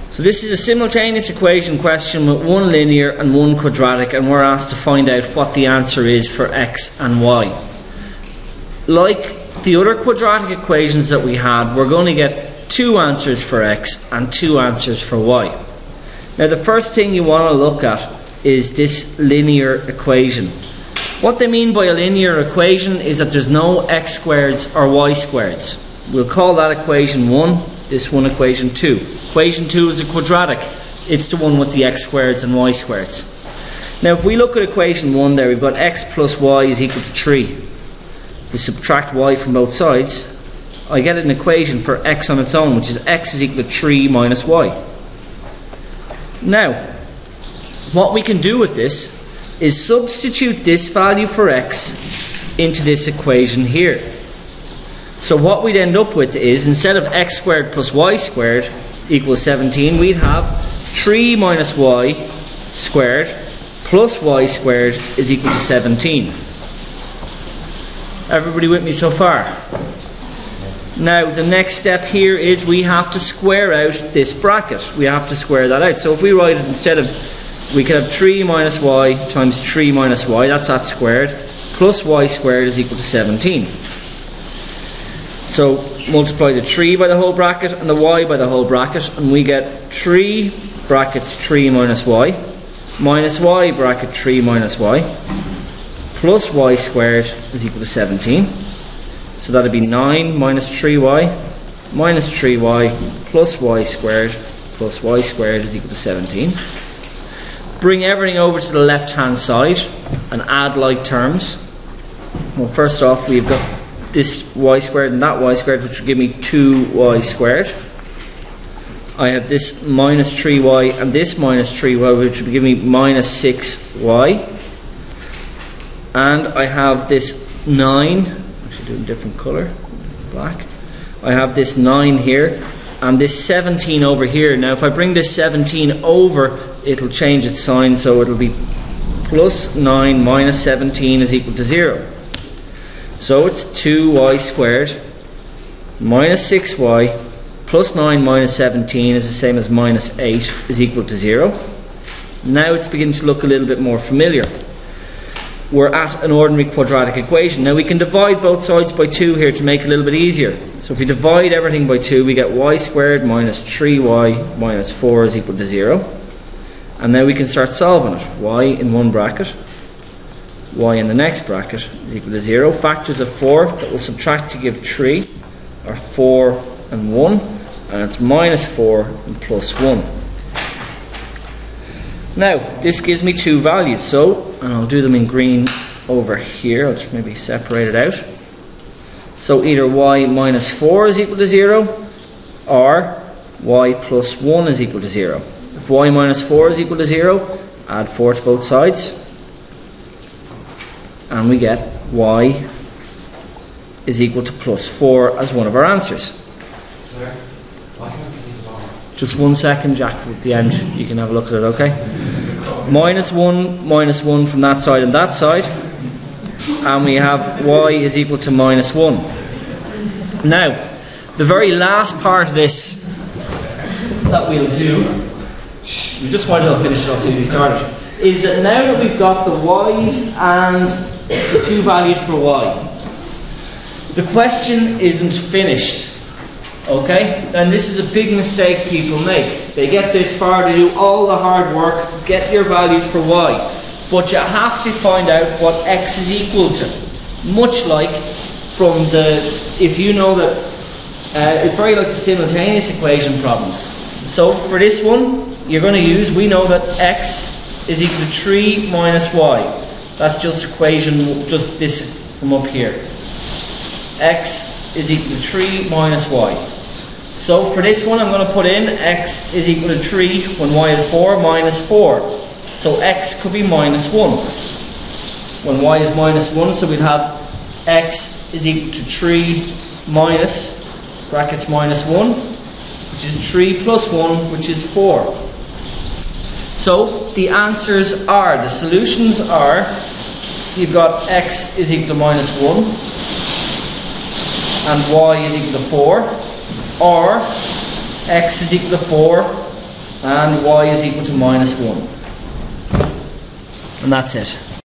So this is a simultaneous equation question with one linear and one quadratic, and we're asked to find out what the answer is for x and y. Like the other quadratic equations that we had, we're going to get two answers for x and two answers for y. Now the first thing you want to look at is this linear equation. What they mean by a linear equation is that there's no x squareds or y squareds. We'll call that equation 1, this one equation 2. Equation 2 is a quadratic. It's the one with the x squareds and y squareds. Now if we look at equation 1 there, we've got x plus y is equal to 3. If we subtract y from both sides, I get an equation for x on its own, which is x is equal to 3 minus y. Now, what we can do with this is substitute this value for x into this equation here. So what we'd end up with is, instead of x squared plus y squared equals 17, we'd have 3 minus y squared plus y squared is equal to 17. Everybody with me so far? Now the next step here is we have to square out this bracket. We have to square that out. So if we write it, instead of, we could have 3 minus y times 3 minus y, that's that squared, plus y squared is equal to 17. So multiply the 3 by the whole bracket and the y by the whole bracket, and we get 3 brackets 3 minus y bracket 3 minus y plus y squared is equal to 17. So that would be 9 minus 3y plus y squared is equal to 17. Bring everything over to the left hand side and add like terms. Well, first off, we've got this y squared and that y squared, which will give me 2y squared. I have this minus 3y and this minus 3y, which will give me minus 6y. And I have this 9, actually do a different colour, black. I have this 9 here and this 17 over here. Now if I bring this 17 over, it'll change its sign, so it'll be plus 9 minus 17 is equal to 0. So it's 2y squared minus 6y plus 9 minus 17 is the same as minus 8 is equal to 0. Now it's beginning to look a little bit more familiar. We're at an ordinary quadratic equation. Now we can divide both sides by 2 here to make it a little bit easier. So if we divide everything by 2, we get y squared minus 3y minus 4 is equal to 0. And now we can start solving it. Y in one bracket, y in the next bracket is equal to 0. Factors of 4 that will subtract to give 3 are 4 and 1, and it's minus 4 and plus 1. Now this gives me two values, so, and I'll do them in green over here, I'll just maybe separate it out. So either y minus 4 is equal to 0 or y plus 1 is equal to 0. If y minus 4 is equal to 0, add 4 to both sides, and we get y is equal to plus 4 as one of our answers. Sir, why can't we see the bar? Just 1 second, Jack, at the end you can have a look at it, okay? Minus 1 from that side and that side, and we have y is equal to minus 1. Now the very last part of this that we'll do, we just wanted to finish it off so we started, is that now that we've got the y's and the two values for y, the question isn't finished. Okay? And this is a big mistake people make. They get this far, they do all the hard work, get your values for y, but you have to find out what x is equal to. Much like from the, if you know that, it's very like the simultaneous equation problems. So for this one, you're going to use, we know that x is equal to 3 minus y. That's just equation, just this from up here. X is equal to 3 minus y. So for this one, I'm going to put in x is equal to 3 when y is 4 minus 4. So x could be minus 1 when y is minus 1. So we'd have x is equal to 3 minus, brackets minus 1, which is 3 plus 1, which is 4. So the answers are, the solutions are, you've got x is equal to minus 1 and y is equal to 4, or x is equal to 4 and y is equal to minus 1. And that's it.